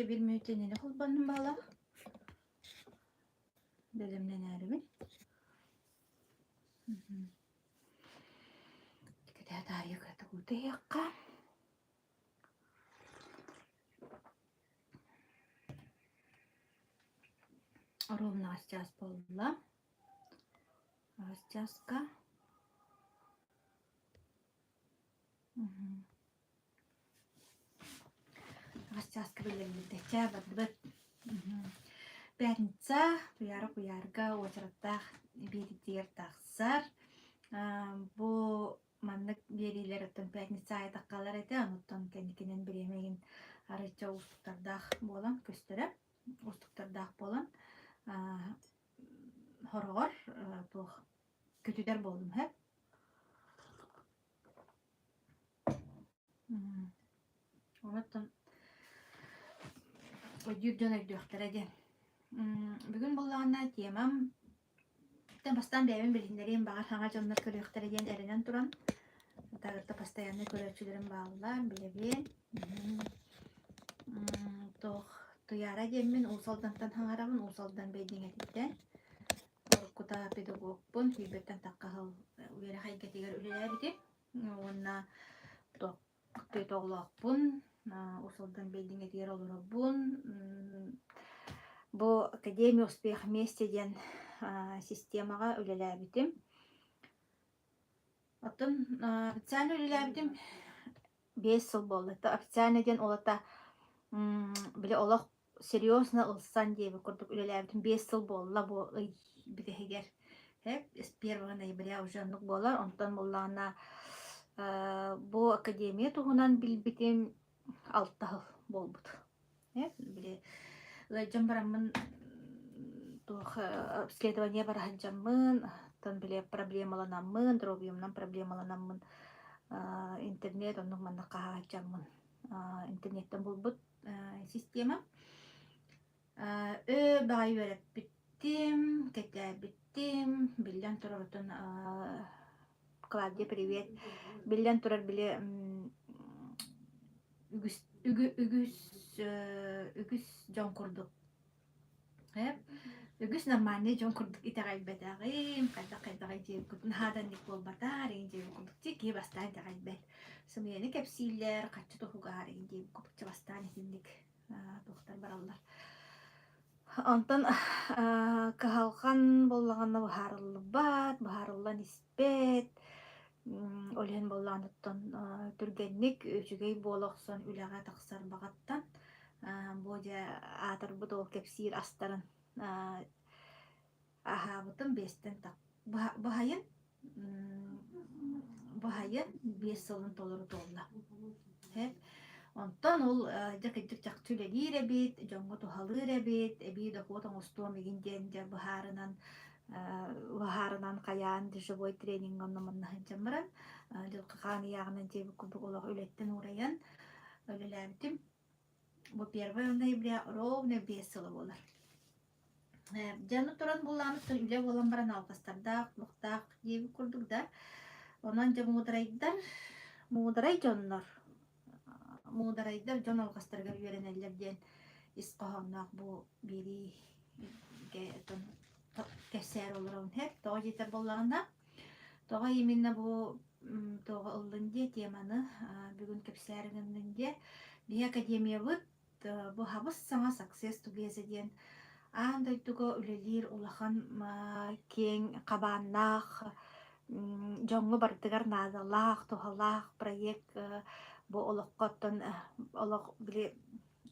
bir mütenini kullanın bağla. Dedemden erimin. Kita tayo kata kuda ya kan. Ровно сейчас пола. Растяжка. Растяжка билетече бат. Пятница, уярга, очередтах бирдер тахсар. Бу маннык берилер оттон пятница айтаккалар эте, ануттан кенекенен биремеген арыча устуктардах болан, көстөрө устуктардах болан. Хоргор, тух көтүдер болдум хеп. Онуттан өйдүрдөн өйдүктөр эде. Бүгүн боллагана темам бастан бәйбин билгендерин багар хаңа жоннор көрөктөр эден эренен туран. Тагырта постоянный көрөчүлөрүн багылар, билебин. Тох туяра демин усалдантан хаңарабын, усалдан бейдиң этиттен. Оркута педагогпун, хүйбеттен таккахыл уйра хайгетигер үлелебити. Онна тох педагогпун, усалдан бейдиң этигер олоробун. Бу Академия успех вместе ден системага үлелебитим. Оттон официально үлелебитим 5 жыл болду. Официально ден олата биле олох серьезно ылсан дейби курдук үлелебитим 5 жыл болла бу битегер. С 1 ноября уже нук болар. Онтон боллана бу академия тугунан билбитим 6 жыл болбут. Биле лайжам барамын тух обследование бараханжамын, тон биле проблемаланамын, дробиумнан проблемаланамын, интернет оннук манна кахачамын. Интернеттен болбут система. Багай вереп биттим, кетэ биттим, билен турартын Клавдия, привет. Билен турар биле үгүс жон курдук. Үгүс нормальный жон курдук итагай бетагым, кайда жеп курдун хадан ник болбатар, жеп курдук тики бастан итагай бет. Сумени кепсилер, каччы тухугар, жеп курдук бастан итинник тухтар бараллар. Онтон кахалган боллаганна бахарыллан испет. Олен болланыттан түргенник үчүгей болохсон үлага таксар багаттан боja атыр бутол кепсир астарын ахабытын бестен так бахайын 5 жылын толору толла. Онтон ол жакыдык жактүлелире бит, жоңго тухалыре бит, эби докотон устуом эгинден же бахарынан каян живой тренинг онномонна ханчамаран жылкыканы ягынан жеби курдук олох үлеттен ураян өлелебитим. Бу 1 ноября ровно 5 жыл болар. Жаны туран булланыттан үле болан баран алкастардак, луктак жеби курдук да. Онан же мударай жоннор. Мударайдар жон алкастарга үйренелерден исқохоннак бу бири кесер олорун хеп тоо жетер боллаганда тоо именно бу тоо ыллынде теманы бүгүн кепсеригинде би академия бут бу хабыс саңа success together ден андайтуго үлелир улахан кең кабааннаах жоңго бардыгар наадалаах тухалаах проект бу олоққоттон олоқ биле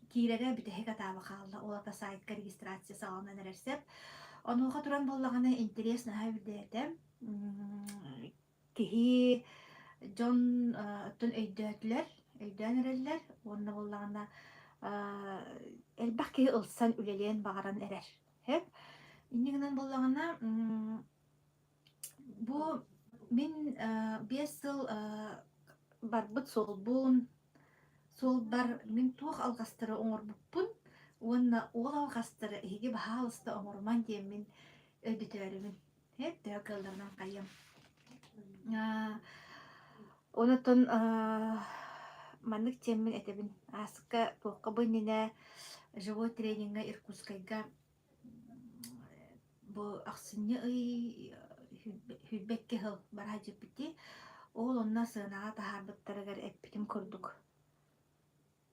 кирере битеге табакалла олата сайтка регистрация салган нерсеп онуга туран боллагана интересно хабидете кихи жон тон өйдөнерлер онна боллагана элбак ки ылсан үлелен багаран эрер хеп иннигинен боллагана бу мен 5 жыл барбыт солбун сол бар мен туох алгастыры оңорбуппун онна ол алгастыры эге баалыста оңорман дем мен өйдүтөрүмүн төкөлдөрүнөн кайым онотон маннык теммен этебин аскка туокка быннина живой тренинга Иркутскайга бу аксынны хүлбекке хыл бара жепити ол онна сынага тахарбыттарыгар эппитим көрдүк.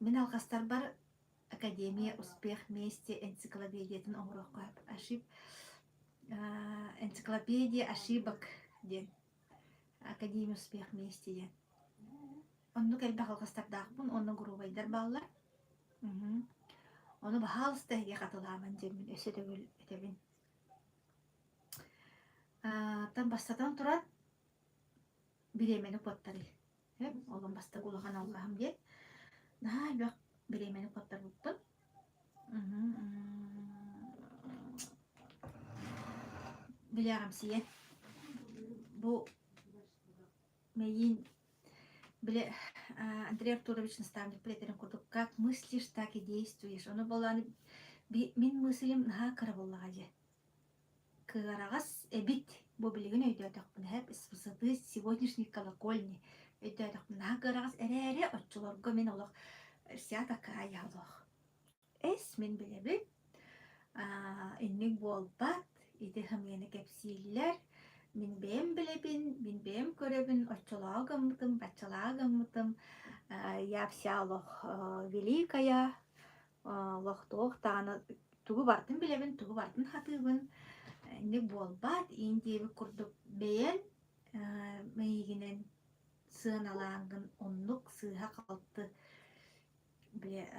Мен алгастар бар Академия успех вместе энциклопедиятын оңрок коюп энциклопедия ошибок ден Академия успех вместе ден. Онну келбек алгастардаакпын, онну грубайдар баалар. Onu bahalstayga katılaman demin ösödөгүл etebin. Tan бастатан туран биремени коттары. Олон баста кулахан алгам де. Бак биремени коттар буттун. Билягам сие. Бу мейин биле Андрей Артурович наставник плетерин курдук. Как мыслишь, так и действуешь. Оно было мен мыслим наха караболлага же. Кыгарагас эбит бу билеген өйдөтөкпүн. Хэп высоты сегодняшней колокольни. Өйдөтөкпүн. Наха кыгарагас эре отчулорго мен олох сята кая олох. Мен билебин. Инник болбат. Ити хамыны кепсиллер. Min beğen bilebin, min beğen görebin, отчалагамытым, бачалагамытым, я вся лох великая, лох тох таны тугу бартын билебин, тугу бартын хатыбын, не болбат, индеби курдук beğen, мейгинен сыналангын оннук сыха калты биле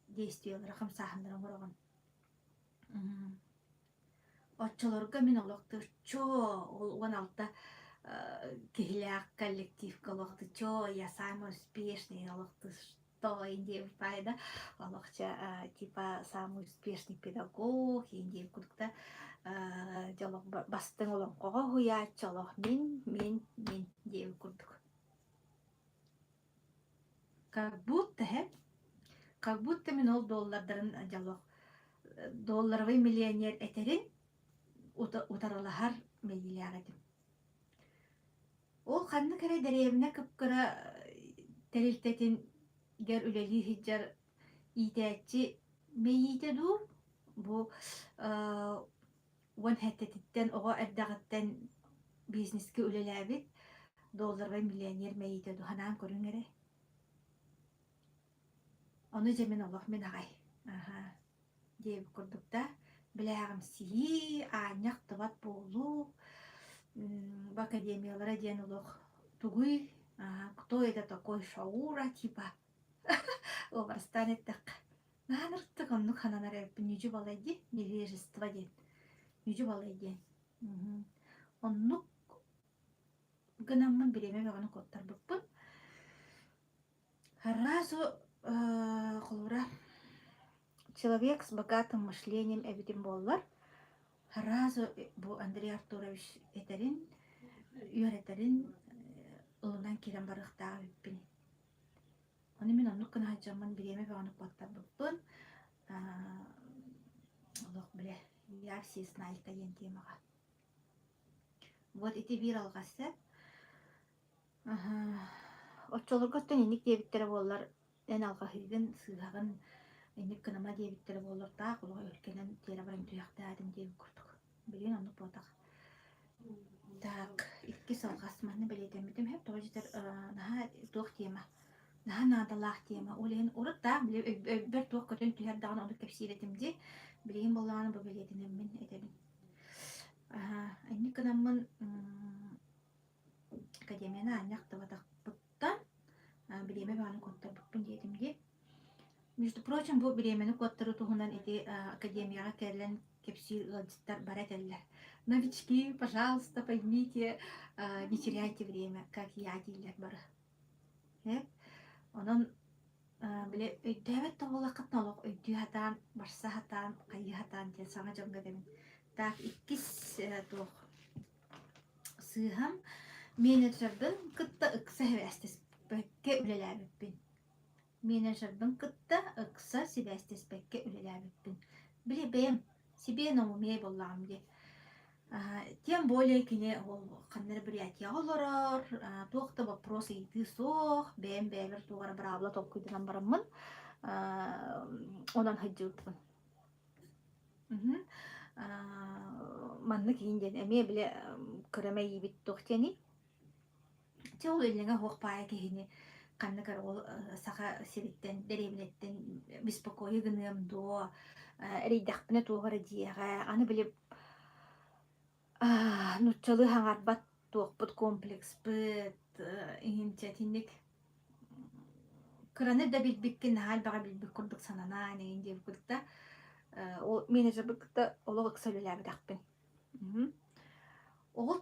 действиялары хамсахындырын көрөгөн. Отчаларга мен олоқты чо, он алта кихляк коллектив олоқты чо, я самый успешный олоқты, что индеев пайда, олоқча типа самый успешный педагог, индеев кудукта жолок бастың олон қоға хуя, чолок мен индеев кудук. Как будто мен ол доллардарын жолок, долларовый миллионер этерин, утаралахар мейлиягадым. Ол ханны кere деревне кыпкыра терилтетин гер үлели хиджар итәчи мейите ду бу вон хәттеттен ого эрдагаттан бизнеске үлеләбит долларга миллионер мейите ду ханан көрүнгере. Оны жемен Аллах мен агай. Деп көрдүктә Біләғім сии, аңяқ тыват болу, в академиялара ден улық тугуй, кто это такой шаура, типа, обрастан еттіқ. Нанырттық онны қананар әппін, нүжі балайды, невежество ден, нүжі балайды. Онны гынамын біреме бағаны коттар бұппын. Харразу құлыра человек с богатым мышлением эбитим боллар. Разу бу Андрей Артурович этерин, үйретерин ылынан кирен барықтағы өппін. Оны мен онны кына хаджамын биреме бағаны қуаттар бұппын. Олық біле, я все знаю тайын темаға. Вот эти виралғасы. Отчолырғаттан енік дебіттері боллар. Ән алға хүйген сығағын Ennek kanama diye bittere bollar ta kulağa ülkeden tera barın tuyakta adın diye kurduk. Bilin onu bodak. Tak, iki salgasmanı biledemedim. Hep doğrucudur naha doğ tema. Naha nadallah tema. Oleyin oruk da bir doğ kötün tuyar dağın onu kepsiledim diye. Bilin bollağını bu biledenim min edelim. Ennek kanamın akademiyana anyak davadak buttan. Bileme bağını kontlar butpun diyedim diye. Между прочим, bu bilemeni kottары туһунан эти академияга керлен кепси ладжиттар барателлер. Новички, пожалуйста, поймите, не теряйте время, как я дилер бары. Онон биле өйдөбөт тоголакыт налог өйдү хатан, барса хатан, кайы хатан ден саңа жонга демин. Так, иккис туох сыхам менеджердин кытта ыкса хевестес бөкке үлеләбиппин. Менеджердің кытта ықса себәстеспекке үлеләбіппін. Біле бәйім, себе намумей боллағым де. Тем более кини ол каннер приятия олорор, туохта вопрос иди сох, бэм бэвер тугара бравла толкуйдунан бараммын, онан хаджылтпын. Манны кейинден эме биле кырама ийбит тохтени. Те ол элнеге хуак пая кехини канныкар ол саха сириттен деревнеттен беспокою гыныам до рейдахпына тугара диэға аны биле нуччалы хаңарбат туохпут комплекс быт иһинчэтинник кыраны да билбиккин хаал бага билбик курдук сананаа негин диэбит курдукта ол менеджер быкта олог ыксөлүлээбитахпин ол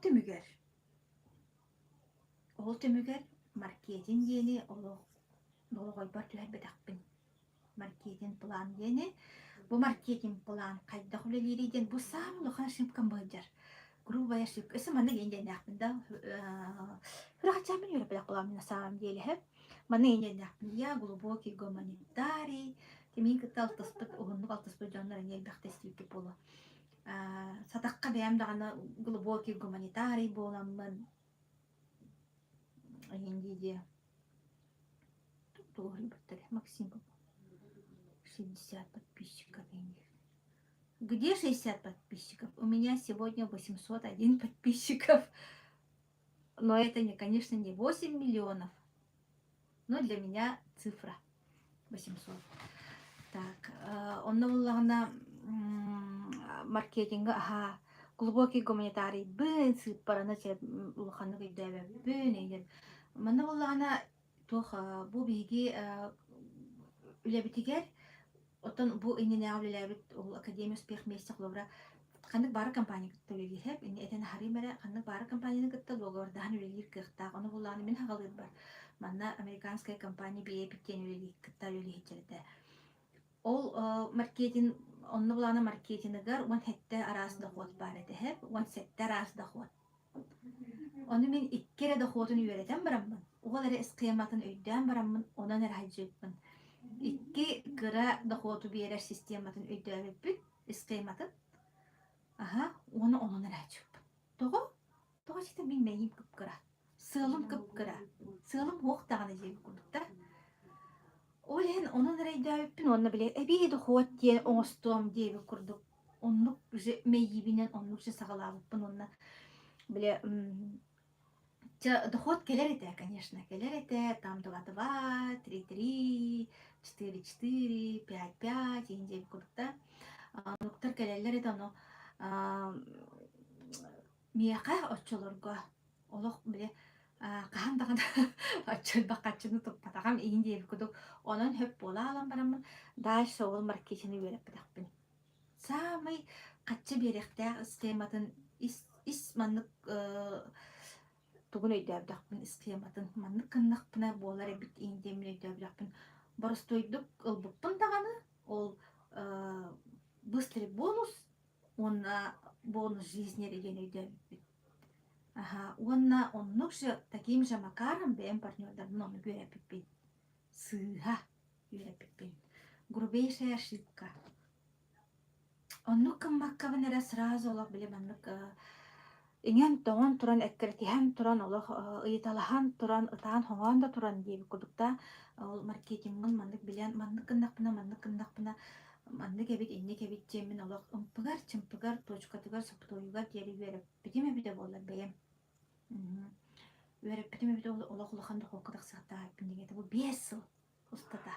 түмүгер маркетинг диэни ологойбар түһэрбитахпин маркетинг план диэни бу маркетинг план кайдах үлелириден бу самый лохан ошибкам быджар грубая ошибка эсэ манны генденахпин да хырахачамын юрапедах булам на самом деле манны генденахпин я глубокий гуманитарий темин кыталтыспыт угуннук алтыспыт жоннор энелбехтестүүкке болу сатакка бэм дагана глубокий гуманитарий боламмын индиде тугрибаттар Максим 60 подписчиков. Где 60 подписчиков? У меня сегодня 801 подписчиков. Но это, конечно, не 8 миллионов. Но для меня цифра 800. Так, он на маркетинга, глубокий гуманитарий бын сыппарана чет улханы гыйдабы бын эйер. Мана буллана тох бу биги үлебитигер отон бу инене авлелебит ул академия успех месте хловра канык бары компания төлөги хеп ини этен харимере канык бары компанияны гытта логор дан үлелир кыхта аны булланы мен хагалыр бар. Манна американская компания бие биттен үлелир кытта үлелир хетерде. Ол маркетинг онны буланы маркетингер он хетте арасында хот бар эте хеп он сетте арасында хот. Оны мен иккере да хотун үйрөтем бараммын. Угалары схематын өйдөн бараммын, онан эрхажыппын. Икки кыра да хоту берер систематын өйдөбүппүн, схематын. Оны онан эрхажыппын. Того чекте мен мейим кыпкыра. Сылым кыпкыра. Сылым хоктаганы жеп курдукта. Олен онан эрхажыппын, онны биле эбиди хот диен оңостом деп курдук. Оннук же мейибинен оннук же сагалабыппын, онна биле доход келер ете, конечно, келер ете, там 2-2, 3-3, 4-4, 5-5, инде курдукта. Нуктар келерлер ете, оно мияка очолорго, олох биле кахам дагана очол бакачыны туппатагам инде курдук, онон хөп бола алам барамын, дальше ол маркетинг береп битакпын. Самый качы беректе схематын ис маннык тугун өйдөбдакпын схематын маннык кыннакпына болар бит индемин өйдөбдакпын. Боростойдук ылбыппын даганы, ол быстрый бонус, онна бонус жизни деген өйдөбүт. Онна оннук же таким же макаром бэм партнердардын оны көрөппүн. Сыга көрөппүн. Грубейшая ошибка. Оннук кыммаккабын эре сразу олак биле маннык иңен тоон туран эккертиһэн туран олох ыйыталахан туран ытаан хоңоон да туран диэби курдукта ол маркетингын маннык билен маннык кындакпына маннык эбит инник эбит жемин олох ымпыгар чымпыгар точкатыгар соптоюгар диэри үөреп битиме бите болар бэйем үөреп битиме бите олох улаханды хоккадак сыгтаа пиндигете бу 5 жыл устата.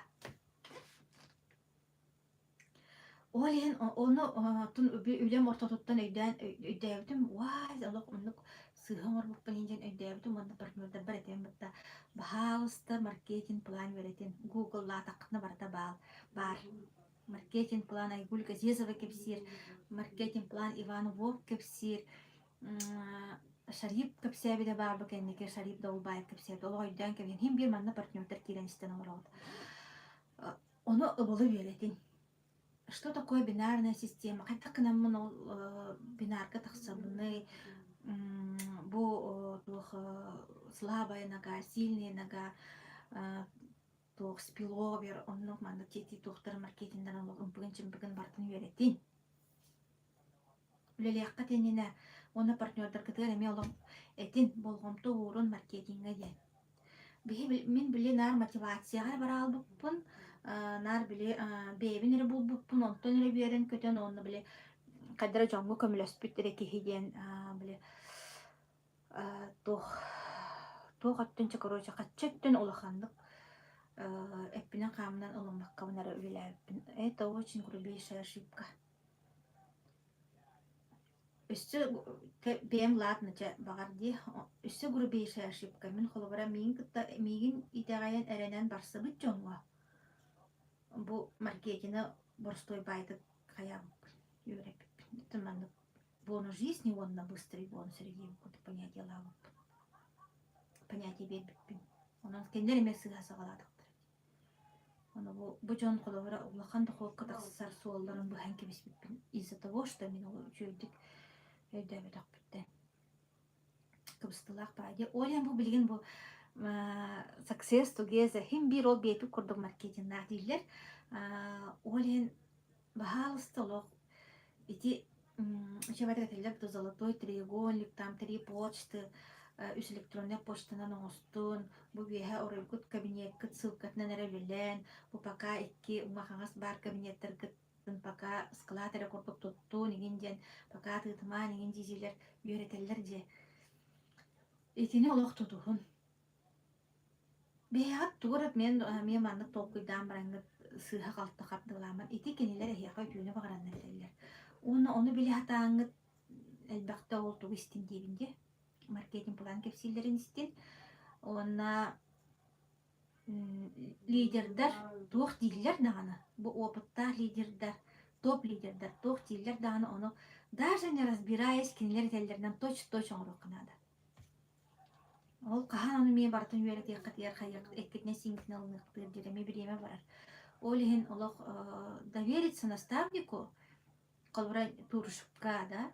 Олен оны тун үлем ортотуттан өйдөбүтүм вай олок мындык сыгымыр буппан инжен өйдөбүтүм онда партнердер бар этем бутта баалыста маркетинг план беретин Google латакны барда бар маркетинг план Айгуль Газизова кепсир маркетинг план Иван Вов кепсир Шарип кепсеби де бар бакеннеке Шарип Долбаев кепсир олойдан кепсир хим бир манна партнердер киренистен олот оны ыбылы беретин. Что такое бинарная система? Как так нам бинарка тахсабны бу слабая нога, сильная нога, тох спиловер, он ног манда тети тохтар маркетингден олог ымпыгын чымпыгын бартын үйретин. Үлелеякка теніне Ona partnердар кытыр эме олом этин болгомту урун маркетингге ден. Мен биле нар мотивацияга бара албыппын, нар биле бебин эре булбуппун, онтон эре берен көтөн онны биле кадра жоңго көмөлөспүт эре кихиден биле тох аттын чакороча каччеттен улахандык эппинен камынан улумаккабынара үлеләбин. Это очень грубейшая ошибка. Үсі бем ладно жа бағарди үсі грубейшая ошибка. Мен холобара мигин итагайын әренен барсы бұт жоңға. Бұл маркетині борстой байды қаябып үйреппін. Тыманды бону жизни онна быстрый бону сергей буду понятие лавып. Понятие бербіппін. Онан кендер емек сығасы қаладықтыр. Оны бұл жон холобара улақанды қолқы тақсысар суолларын бұл хәнке беспіппін. Из-за того, что мен ол жөйдік өйдәбі тақпытты. Кыбыстылақ байды. Олен бұл білген бұл success together. Хем бір ол бейпі күрдік маркетинг дейлер. Олен бағалысты олық. Эти шебәтігі тілдер бұл золотой треугольник, там 3 почты, үс электронный почтынан оңыстын, бұл бейхе орылгыт кабинеткі цылкатынан әрәлілен, бұл пока 2 ұмақаңыз бар кабинеттер пока скалатора корпук тутту негенден пока тытыма неген дизелер үйретелер де этини олох тутуһун беят тугурат мен мандык толкуйдан бараңгы сыха калты кардыламан ити кенелер эхяка түйүнө багараннар элер оны биле хатааңы элбакта ол тугистин дебинде маркетинг план кепсилерин истин онна лидердар туох диллер даганы бу опытта лидердар топ лидердар туох диллер даганы ону даже не разбираясь кинилер теллеринен точ оңрокунада ол кахан аны мен бартын үйрет якатыяр каяк эккетне сиңкин алыныктыр дереме биреме барар ол ehen олох довериться наставнику колбура турушупка да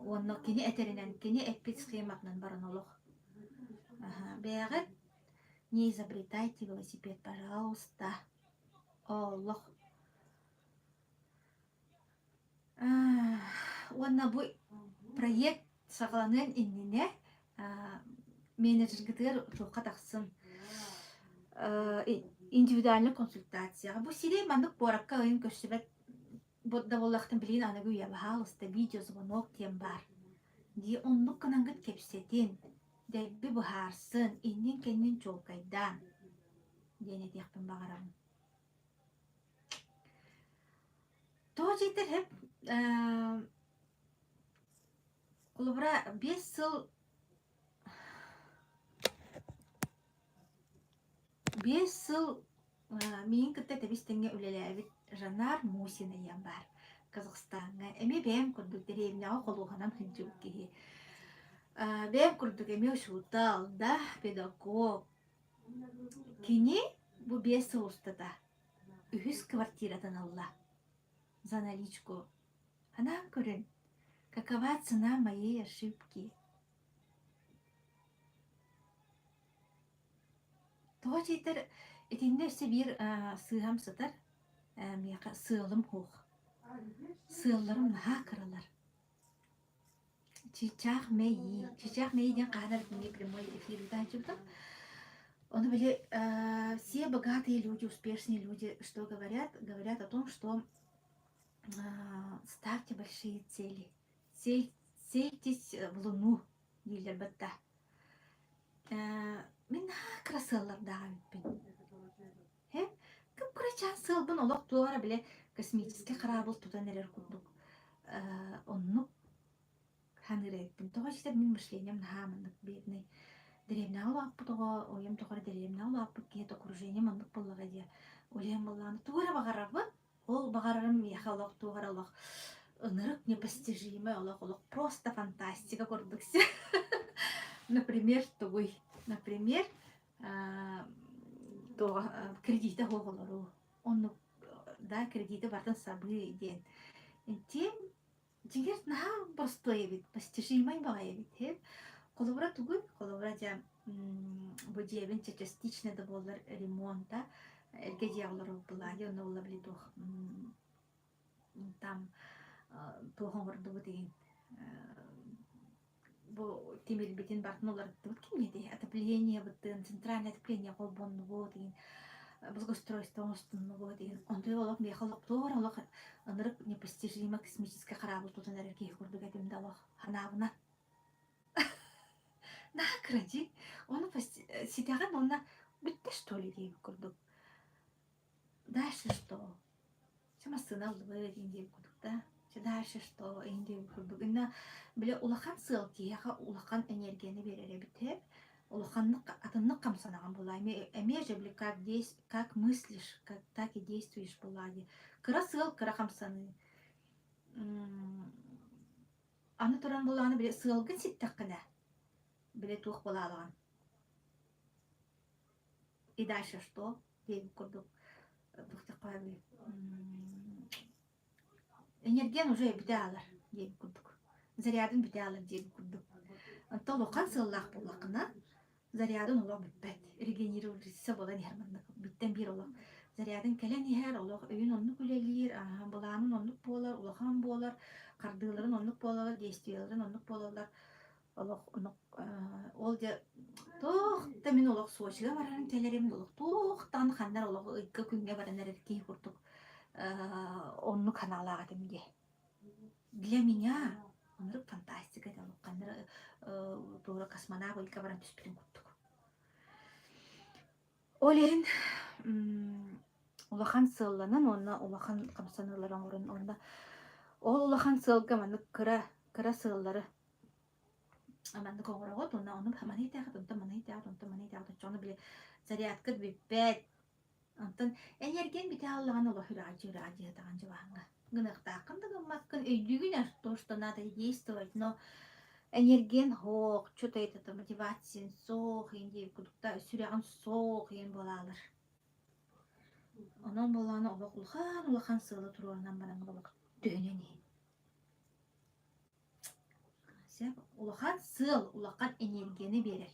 онно кини этеринен кини эппит схематынан баран олох бегет не изобретайте велосипед, пожалуйста. Аллах. Онна бу проект сагаланын иннине менеджер тоққа тақсын индивидуальный консультация. Бу сиде мандык боракка ойын көшсебет бодда боллақтын билин анагы уя бахалыста видео звонок тем бар. Ди оннук канангыт кепсетин. Дәбби бұхарсын, иннен кеннен чолкайдан. Дене текпін бағарам. Тоғы жетер хеп, құлыбыра 5 сыл мен күтті тәбістенге өлелі әбіт Жанар Мусина ем бар. Қазақстанға. Әме бәйім күрдік дәрейімнағы қолуғанан хүнчілік кейі. Бәйім күрдік әме ұшылтал, да, педагог. Кені бұ 5 сыл ұстыда. 3 квартиратан алла. За наличку. Анан көрін. Какова цена моей ошибки? Тоғы жетір, етінде өсі бір сыйғам сытар, мияқа сыйлым хоқ. Сыйларым наға қырылар. Чичақ мейден қағанар күнге прямой эфирден жүрдім. Он были все богатые люди, успешные люди, что говорят? Говорят о том, что ставьте большие цели. Цельтесь в луну, дейлер бітті. Мен красылар дағын. Кім күречан сылбын олық туғара біле космический қарабыл тудан әрер күрдік. Онны ханырайппын. Тоға жетер мен мышлением нағамындық бедный. Деревна олақ бұтыға, ойым тұғара деревна олақ бұт кет окружение мандық болыға де. Олем болағаны туғара бағарабы, ол бағарарым яқа олақ туғара олақ. Ынырық непостижимый олақ просто фантастика көрдіксе. Например, тугой. Например, кредиті хоғылыру. Оны, да, кредиті бартын сабы ден. Тем, жеңер наға простой бит, постижимый бағай бит. Қолыбыра тугой, қолыбыра жа бұл жебін частично да болар ремонта, әлге жағылыру бұлай, оны ола білі туқ. Там туғын ғырды бұ деген. бу темир битин бартын олар дыбыт кимнеди отопление быттын центральное отопление колбоннугу деген благоустройство остуннугу деген онтой олох мехалок тор олох ынырык непостижимо космическая харабыл тутан эрки курдук этимде олох ханабына на кради оны ситяган онна бүтте что ли дейм курдук дальше что сама сына улыбы дейм курдук да дальше что дейм курдук инна биле улахан сыл тияха улахан энергияны берере бите улаханнык атыннык камсанаган була эме же биле как мыслишь как так и действуешь була ди кыра сыл кыра камсаны аны туран буланы биле сылгын ситтаккына биле тух була и дальше что дейм курдук бухтакаби энергиян уже биталар дейм курдук зарядын биталар дейм курдук антон лоқан сыллах булакына зарядын олох битпет регенерироваться болан hermanнык биттен бир олох зарядын келен ихер олох өйүн оннук үлелир булаанын оннук болар улахан болар кардыыларын оннук болар действияларын оннук болалар олох онук ол же тохта мен олох суочуга барарын телерим олох тохтан хандар олох ыкка күнгө баранар эркей курдук оннук ханаалаага темге для меня онрык фантастика да олох кандар тура космонавт ылка баран түспүтүн курдук олерин улахан сылланын онна улахан камсаныыларын орун онда ол улахан сылга маны кыра сыллары аманды коңорогот онна оны маны итягат онта маны итягат чону биле зарядкы биппет антон энерген бите аллаган олох раджи таган жабанга гынактаакын дагыммаккын өйдүгүн то что надо действовать но энерген хок что-то это мотивация сох инди кудукта сүряган сох ен болалар онон боланы олох улахан сылы туруанан баран олох дөнени сеп улахан сыл улахан энергияны берер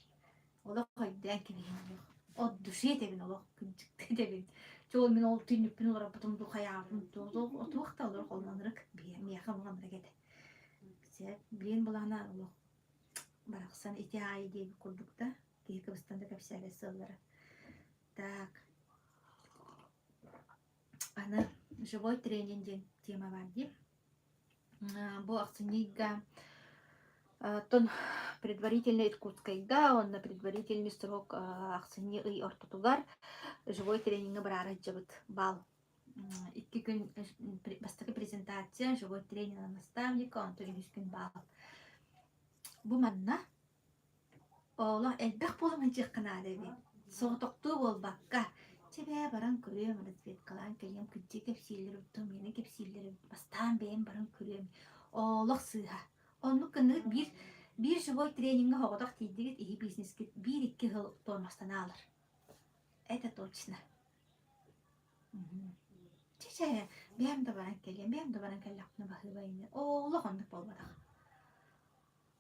олох ойдан кибиен от душе тебин олох күнчүктө тебин чол мен ол түйнүппүн олар потом духаягын тозо отуакта олар колнанырык мияха мугамрагет сеп билен булана олох бараксан итяй деп курдук да кыргызстанда капсияле сыллары так аны живой тренинг деген тема бар деп бу акцийга тон предварительный иркутскайга он на предварительный срок акцийни ый ортотугар живой тренингге барары жабыт бал 2 күн бастакы презентация живой тренинг наставника он 3 күн бал бу манна ола элбек болмай жаккана деби соотоктуу болбакка тебе баран көрөм развед кылан келем күнче кепсилер уттум мени кепсилер бастан бен баран көрөм олох сыха онну кыны бир живой тренингге хогодок тийдигит и бизнеске 1-2 жыл тормастан алыр это точно чече бем да баран келем на бахыбайны олох онну болбадак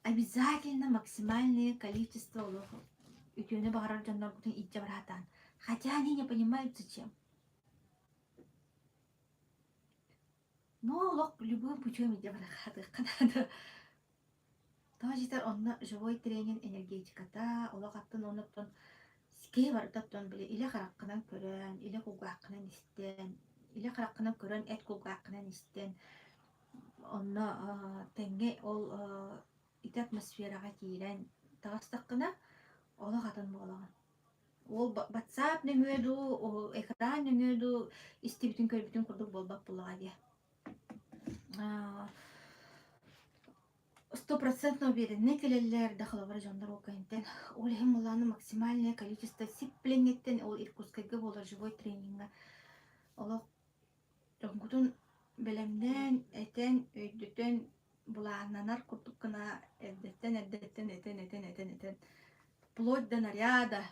обязательно максимальное количество олох үтүнө багарар жандар бутун итже баратан хотя они не понимают зачем но олох любым путем итже барахады канады тажитар онна живой тренинг энергетиката олох аттын онуттон сикей бардаттон биле иле караккынан көрөн иле кулгааккынан истен иле караккынан көрөн эт кулгааккынан истен онна теңге ол ит атмосферага киирен тагастаккына олох атын болаган ол WhatsApp нөмөдү экран нөмөдү истибитин көрбүтүн курдук болбак булага ди 100% уверенный келелер дахалавар жандар окайнтен ол хем уланы максимальное количество сипленеттен ол иркутскайга болар живой тренинга олох жоңгутун белемден этен өйдүтен булаананар курдуккана эддеттен вплоть до наряда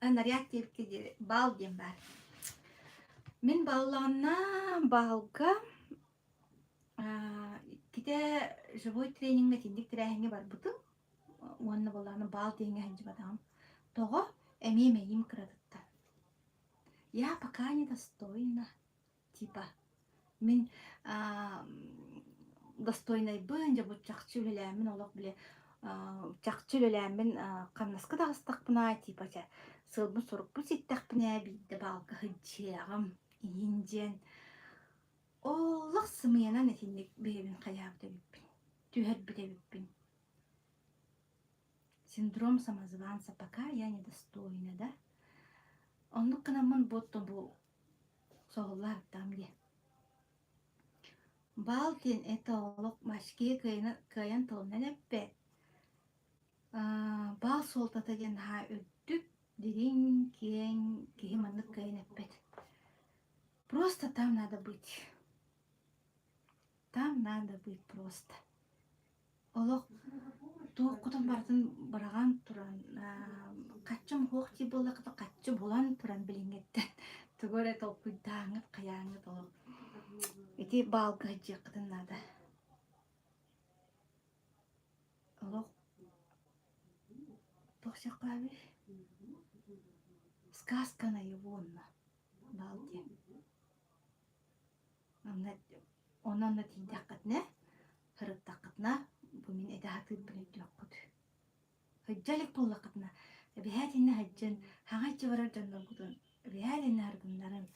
наряд тепки бал дем бар мен баллана балга ките живой тренингге тиндик тирәһеңе бар бутын онны балланы бал деңе ханҗы бадам того эмемейим крадытта я пока не достойна типа мен достойный бын же бу чакчы үлеләмин олок биле чакчы үлеләмин камнаска дагыстакпына типача сылбы сурукпу ситтакпына бидде балка хыджыягым инден олох сымыяна нетинник бебин каябыта биппин түһәрбите биппин синдром самозванца пока я недостойна да оннук канамын ботто бу соголлар тамге Балтин это олок машки кыян тылнан эппе. Бал солтата ден ха өттүк дирин киен кихиманнык кыян эппет. Просто там надо быть. Там надо быть просто. Олок тууккутун бартын бараган туран каччым хоохти боллакыта каччы болан туран билиңеттен. Тугоре толкуйдааңыт каяаңыт олок. Ити балга жакытын надо. Олок тохсякави. Сказка на Ивонна. Балде. Онан да тиндакатне. Хырыттакатна. Бу мен эдахаты билет жоккут. Хыджалик боллакатна. Бихатинна хаджан хагачы барар жаннагутун. Бихатинна аргындарын.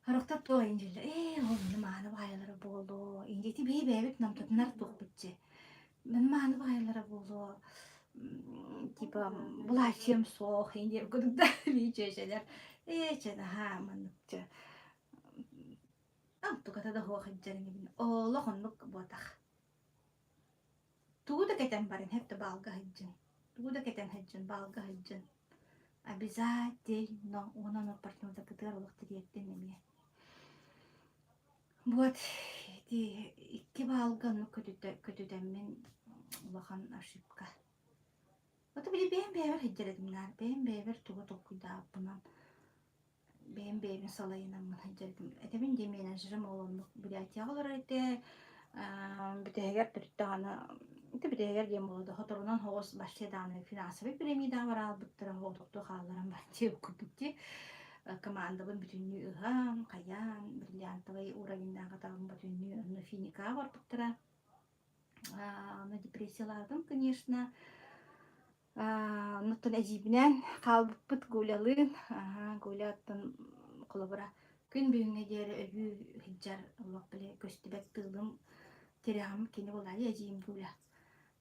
Характар то инжелер. Onu maana bayları boldu. İnceti bebek namtatnar tokputçe. Ben maana bayları boldu. Типа bulaşım soğuk ince kudukta bir şeyler. Çene ha manıkça. Tukata da hoğ hıccarın gibi. Allah onluk botak. Tuğda keten barın hep de balga hıccın. Tuğda keten hıccın, balga hıccın. Обязательно onun партнерda kıtır oluq diyetten nemiye. Вот, iki balganı kötüden улахан ошибка. Вот били бен бевер хыджаредимнар, бен бевер туга токуйда апынан, бен бевер салайынан мын хыджаредим. Этебин деменен жырым олонлук билетиялар эте, битегер түрттаны, битегер дем болду. Хоторунан хоос баштеданы финансовый премия бар албыттыра хоотукту хааларан бачы окупутти. Командабын бүтүннүү ыгам, каян, бриллиантовый уровеньдагы табын бүтүннүү финика бар буттыра. На депрессиялардым, конечно. Нуттан әжибінен қалбыппыт гулялын, гуляттан қолыбыра. Күн бүйінге дері өлі хиджар олақ біле көстібәк тылым терегам кені болады әжейім гуля.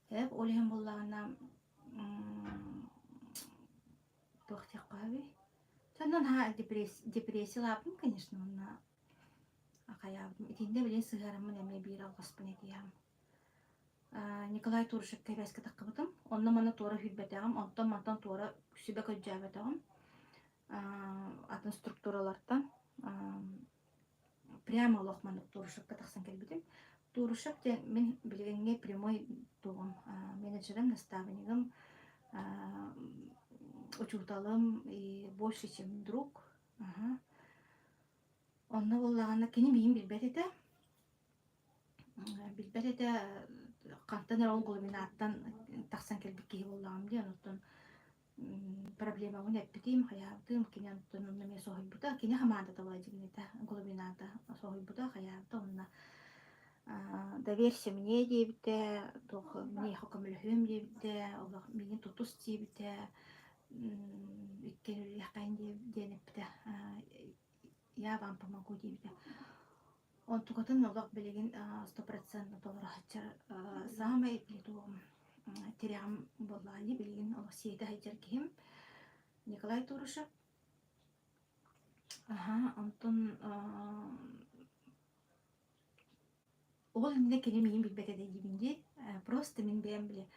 Әп, олайын болағына тоқтек қаби. Сондан депрессиялардым, конечно, онна ақаябдым. Итінде білен сығарымын әме бір алғаспын етейім. Николай Турышев кәбәске таққыбытым. Онна маны туора хүлбәтәғым, онтан мантан туора күсібе көджәбәтәғым. Атын структуралардан. Прямо олақ маны Турышевка тақсан кәлбетім. Турышев де мен білгенге прямой туғым. Менеджерім, наставнигім, учуталым, больше, чем друг. Онна болағанда кені бейін білбәт еті. Білбәт еті Кантанер ол глубинаттан тахсан келбикки боллагам ди онтон проблема он эппитим хаябдым кине онтон неме сохибута кине хаманда тавадигнета глубината сохибута хаябда онна доверься мне дебите тох мне хокамлыхым дебите олах мени тутус дебите иккен яқайн денепте я вам помогу дебите. Он тугатын олақ білеген 100% доллар хачар самай плиту терям болланы білеген олақ сейді хачар кем Николай Турышев. Антон ол еміне келемейін білбетеді дебінде просто мен бәйім біле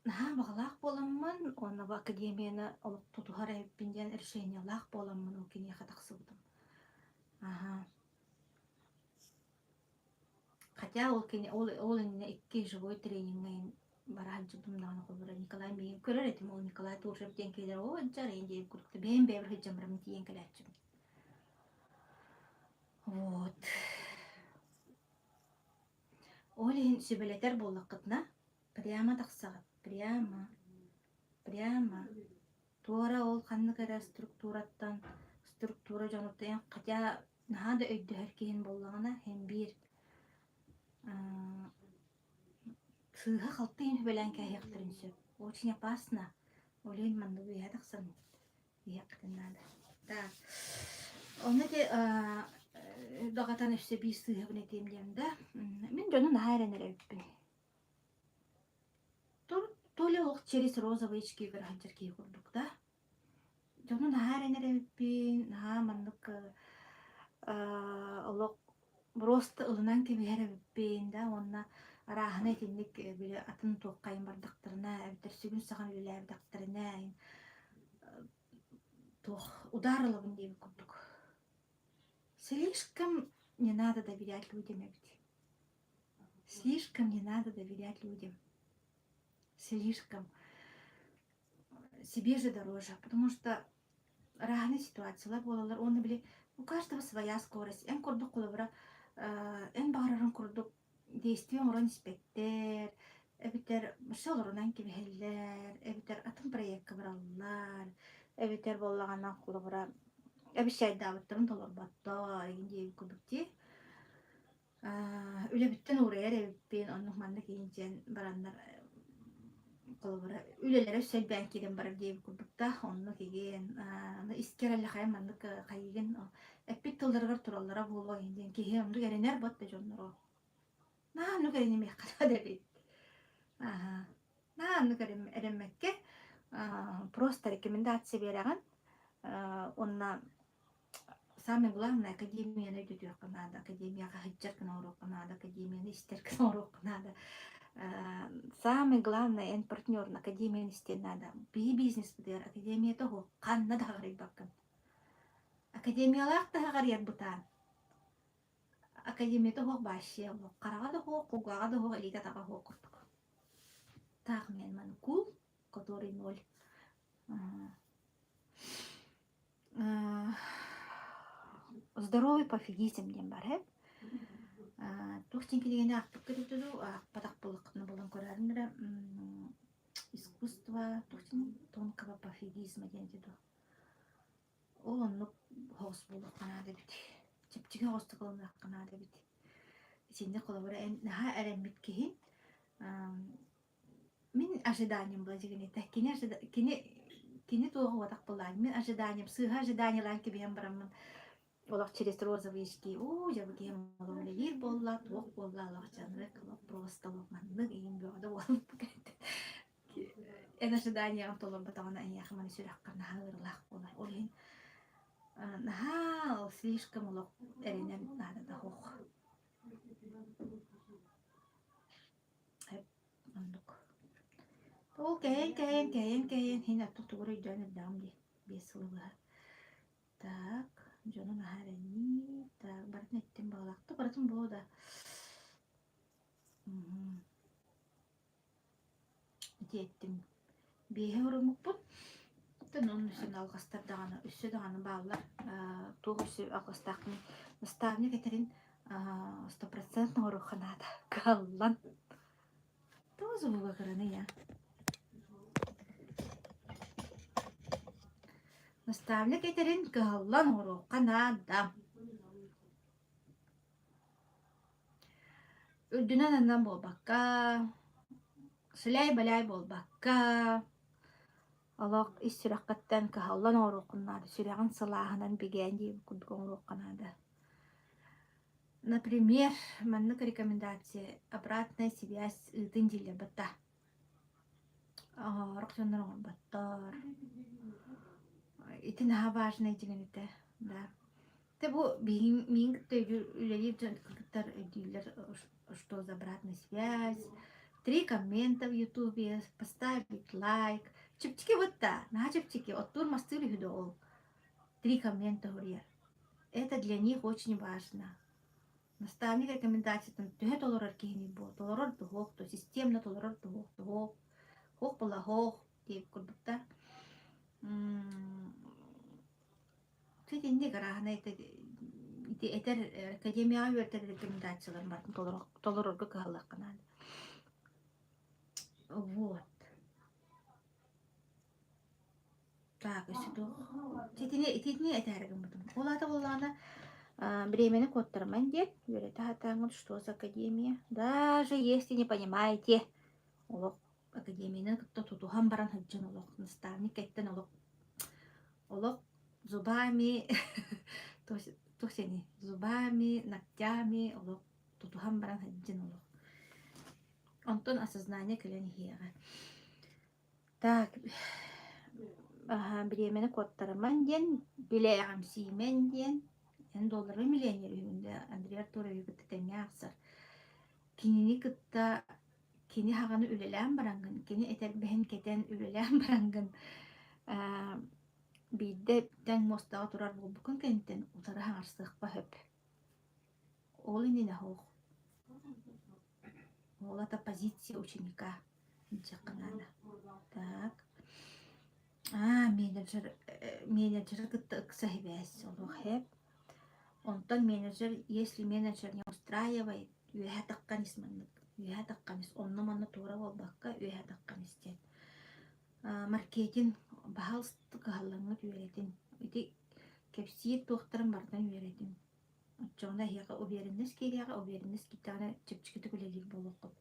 бағалақ боламын оны ба академияны олық тұтуғар әйіппенден решение лақ боламын ол кене қатақсы бұдым. Хотя ол инне 2 живой тренингайын барал жудумдаганы колбура Николай мен көрөр этим ол Николай Турышев ден келер о жар энди күрүктү бен бебир хыжамрам тиен келечим. Вот. Ол эн сүбелетер боллакытна прямо таксагат, прямо. Туора ол канны кара структура жануттан хотя нада өйдөөр кийин боллагана hem bir Сыыха халтыйын хүбэлэн кэхиэхтэринсэ. Очень опасно. Олейн манны бүйядахсан. Иэхтэн надо. Так. Оны де дағатан өссе бий сыыха біне темдем да. Мен жону нахайрен әрәбіппін. Толе оқ через розовый очки бір ханчарки құрдық да. Жону нахайрен әрәбіппін. Наха маннык олық просто ылынан кеме әрәбіппін да. Онна арахына етінлік білі атын тоққайын бардықтырына, әбітер сүгін саған үлі әбдақтырына, тоқ ударылығын дейбі күрдік. Слишком не надо доверять людям, әбіт. Слишком не надо доверять людям. Слишком. Себе же дороже, потому что разные ситуации, оны біле, у каждого своя скорость. Эн күрдік құлыбыра, эн бағарарын күрдік, действие орон спектер, эбитер шолорунан кебехеллер, эбитер атын проект кыбыраллар, эбитер боллаганан кулыбыра, эбишайдабыттырын толорбатта, эгинде күбүкти. Үлебиттен урайар эбиппен, оннук манны кейинчен бараннар кулыбыра, үлелері сөйбән кеден барар дейбі күбүкта, онну кеген, искерелі қайын манны қайыген, эппит тылдырғыр тураллара болу эгинден, кеге онду керенер батты жонныру. Наанну керенеме ката дебит. Наанну керемекке просто рекомендация береген. Онна самое главное академияны өйдөтүөккө надо, академияга хыджаркына урокко надо, академияны истеркына урокко надо. Самое главное эн партнер академияны истер надо. Би бизнес бдер академия того канна да гарыйбаккын. Академиялак да гарыйар бутан. Академия того башия, карага да хо, кугага да хо, элита тага хо куртук. Так мен манкул, который 0. Здоровый пофигизм дем бар, хеп. Тухтинки дегенде актып кететуду, акпатак болықны болан көрәріндірі. Искусство, тухтин тонкого пофигизма дегенде. Ол онлық хоғыс болық қанады біті. Чепчиге хоғысты қылымдақ қанады біті. Сенде қолабыра наға әрәммет кейін. Мен ожиданием была дегенде. Кені тоғы ватақ болайын. Мен ожиданием, сыға ожиданиялан кебеген барамын. Олақ через розовый очки. Жабы кем олы ел болла, тоқ болла, олақ жанры қылып, просто олықманлық ең бөғады болып бүкәді. Эн ожиданиям толыр батағына ән яқыманы сүрәққарна ғырылақ болар. Олейін наға слишком олық әренен нады да хоқ. Ол кәйін. Хен аттық тұғыр үйден өддам де. 5 сылығы. Так, жонын ағарыни. Так, барын әттен бағылақты. Баратын бұл да. Әте әттім. Бейе ұрымық бұл. Onun için algıstar dağını, üssü dağını bağlar. Tuğ üssü algıstağını. Nastavnik eterin 100% oruqanada. Kallan. Tuğzu bu bakırını ya. Nastavnik eterin kallan oruqanada. Ürdünen andan bol bakka. Sılay balay bol bakka. Allah istirahattan kahallan oruqunada. Sürağın salahından begen deyip kudgun oruqanada. Например, маннык рекомендация обратная связь ытын диле бата. Роксондар баттар. Это на важное дигенете, да. Те бу мин үлелер жантар дилер, что за обратная связь. 3 коммента в ютубе, поставить лайк. Чепчики вот та, на чепчики, от тур мастыры худол. 3 коммента гурьер. Это для них очень важно. Наставник рекомендаций там төһө толорор киһини бу, толорор туһуох, то системно толорор туһуох, хуох була хуох дип курдуктар. Тетинде гарахана этер академия үертер рекомендациялар бар, толорорго кыһаллаккана. Вот. Так, өсү тох. Тетине этәргем бутум. Олата боллана Временно коттерман дед, юрета хатангыл, что за академия. Даже если не понимаете, олох академияны кытта тутухан баран хаджан олох, наставник эттен олох зубами, то сени, зубами, ногтями, олох тутухан баран хаджан олох. Антон осознание кэлэн хиэҕэ. Так, временно коттерман ден, билээгам симен ден, $1 миллионер үйүндө Андрей Артурович кытта теңе аксар. Кинини кытта кини хаганы үлелән барангын, кини этәрбәһен кетен үлелән барангын. Бидде тәң мостага турар булбукын кенттен утары хаңарсыгпа хөп. Ол инене хох. Ол ата позиция ученика. Ничаканада. Так. Менеджер кытта ыксахибәс. Ол хэп. Онтон менеджер, если менеджер не устраивает, үйәһә таққан исманнык. Үйәһә таққаныс. Онны манны тура болбаққа үйәһә таққаныс ден. Маркетинг бахалсты кахаллаңы үйәретин. Үти кепсиет тоқтарын бардан үйәретин. Отчоғында хияға уверенность керияға, уверенность китаны чепчикеті күлелер болуқып.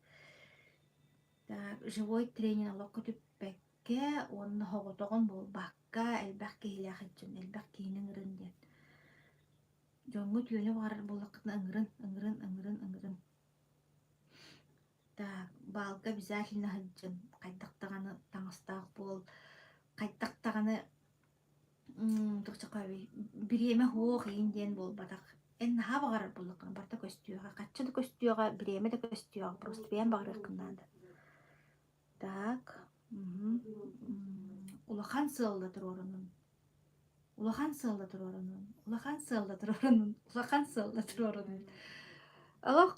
Живой тренинг алаққа түппәкке, онны хоғытоғын болбаққа, әлбәқ кейлі ақытчын, әлбәқ кейінің ұрын ден. Жоңғы түйені бағарар болаққытын ыңырын. Так, балға обязательно хаджын. Қайдақтағаны таңыстағы бол. Қайдақтағаны біреме хоқ ейінден бол батақ. Ән наға бағарар болаққын. Барта көстүйіға. Қатшыды көстүйіға, біреме де көстүйіға. Просто бейін бағарар қыннады. Так. Улахан сылды тұр орынын. Алақ,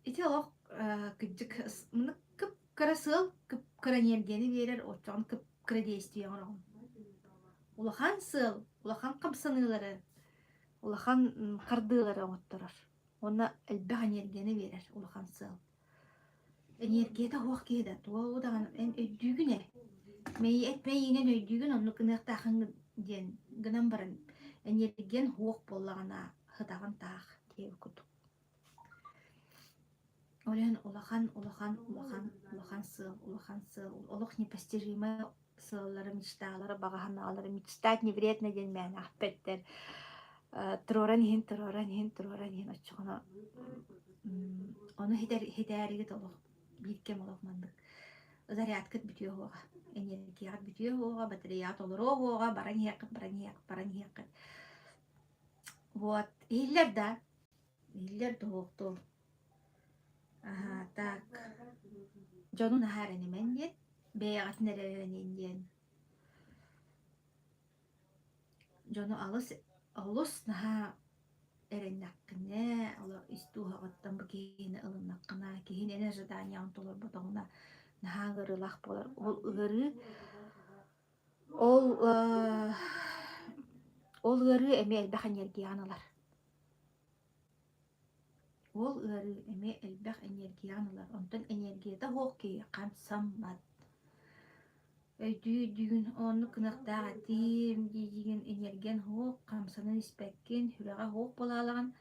ити алақ кыджык мына кып кыра сыл, кып кыра нергени берер, отчоғын кып кыра действия оғын. Улахан сыл, улахан қамсанылары, улахан қардылары оғыттырыр. Оны әлбәға нергени берер, улахан сыл. Энергията хоқ кейді, туа оғыдаған ән өйдігіне. Мей әтмейінен өйдігін, оны кынықтақын ден гынан барын энерген хоқ болағына хытағын тақ дейі күтіп. Олен улахан сыл. Олық непостижимый сыллары, мечталары, бағаханалары, мечтать не вредно ден мән ақпеттер. Тұроран ен, отчығына. Оны хидәрігі толық, бейткем олық мандық. Зарядкат бітіе оға, энергият бітіе оға, батареят олыр оға, баран хеқіт. Вот, ейлер доғықты. Так, жонун ахарани мен ден, бейгатын әререн ден. Жону алыс наха әреннаққыне, ала истуға ғаттан бұл кейіні ылыннаққына, кейін энержидания антолар бұтағына наха ғырылақ болар. Ол ғыры, ол ғыры әме әлбәқ энергияналар. Онтан энергияда хоқ кейі қан саммад. Өйдүйін оны кынақтаға дейм дейген энерген хоқ, қамсанын іспәккен, хүліға хоқ болалаған.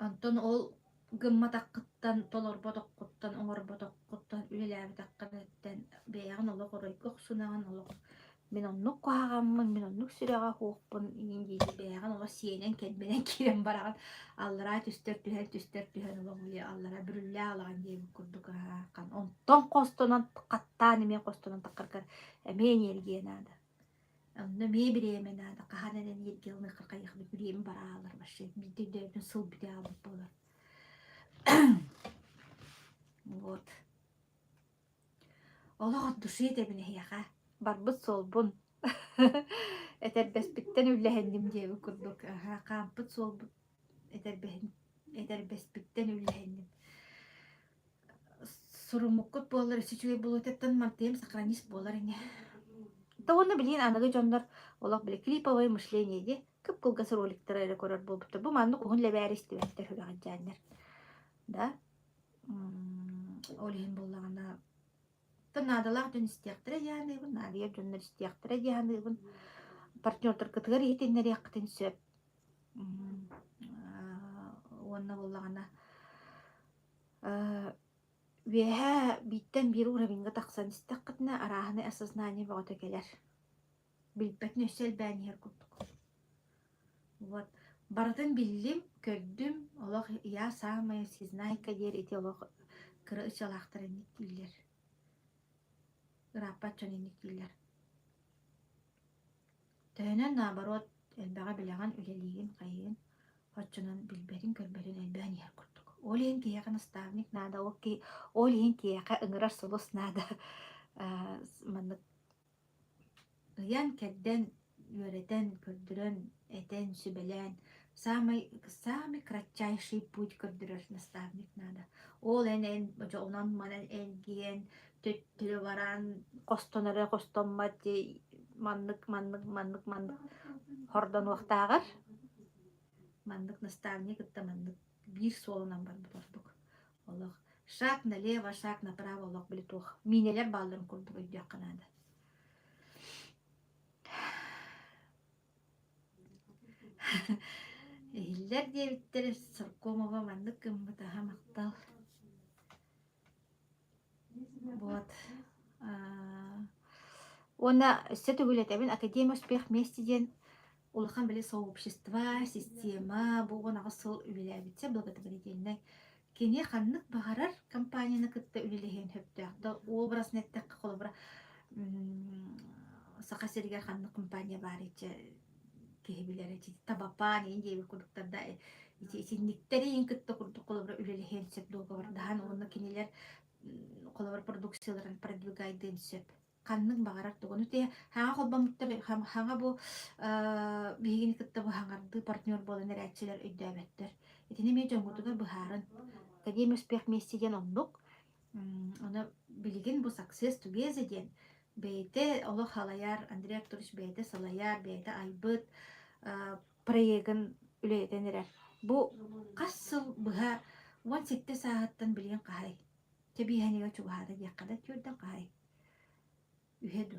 Онтан ол гымма таққыттан, толор бодоққыттан, оңыр бодоққыттан, үлеләбі таққыттан, бәяғын олық орайқық сунаған олық. Мен оннук қағамын, мен оннук сүрәға хоқпын, индейді бәяғын олық сиенен кәдбенен керен бараған. Аллара түстер түхен олық өлі, аллара бүрілі алаған дейбі күрдік қан. Онтан қостынан қаттан, мен қостынан таққырқар, әмен ерген ады. Онны ме біремен ады, қағанан ергеліні қырқайықды біремен бара алар башы. Біздердің сыл біде алып болар. Вот. Олық от дұшы етебіне хияға. Барбыт солбун. Этербеспиттен үлләһендим диэби курдук. Кампыт солбут. Этербеспиттен үлләһендим. Сурумуккут болар, сичуй болотеттан мартем сохранист болар ине. Тоғыны білейін анығы жондар олақ біле клиповое мышление де көп кылгасы роликтер әрі көрір болбыттыр. Бұл манны құғын ләбәрі істебәттер хүраған жәнер. Да? Олейін болағына надалах жон истияқтыра жаныгын, надия жоннар истияқтыра жаныгын, партнердер кытыгар етеннер яқтын сөп. Онна боллагана веһә биттен бир уровеньга тахсан истәккытна арахны осознание богота келер. Билбет нөсел бәнер курдук. Вот. Бардын биллим, көрдүм, олох я самая всезнайка дер эти олох кыры ычалахтарын никтилер. Рапат чон никтилер. Төнөн наоборот, элбага билеган үлелигин кайын, хоччунан билберин көрбөрүн элбән яр курдук. Олен кияка наставник нада, олен кияка ыңырар солос нада. Маннык ыян кәдден үөретен, көрдүрөн, этен, сүбелен, самый кратчайший путь көрдүрөр наставник нада. Ол эн онан манан элген, төттүрө баран, костонары костонмат, маннык хордон уктаагар. Маннык наставник ытта маннык бир солунан бар бутордук. Олох шаг налево, шаг направо олох билетух. Минелер балдырын курдук өйдөк канада. Эһиллер диэбиттер Сыркомова маннык кыммытаха мактал. Вот. Она все түгүлетебин Академия успех вместе ден улахан биле сообщества, система, бугон агысыл үлелебитсе благотворительный. Кене ханнык багарар компанияны кытта үлелеген хөптөк. Образ неттек колобра сака сергер ханнык компания бар иче кебилер иче табапан инде курдуктарда ичинниктери ин кытта курдук колобра үлелеген сөп договор дахан онны кинелер колобра продукцияларын продвигайдын сөп. Канның багарар тугуну те хаңа холбамыттар хаңа бу бигини кытта бу хаңарды партнер болан эрәчилер өйдөбөттөр. Этине ме жоңгутугар бухарын Академия успех вместе ден оннук. Оны билген бу success together ден. Бейте олох халаяр Андрей Арктурович бейте салаяр бейте айбыт проегын үлетенерер. Бу кассыл быха 17 сааттан билген кахай. Тебиханега чугада якада түрдөн кахай. Ühedu.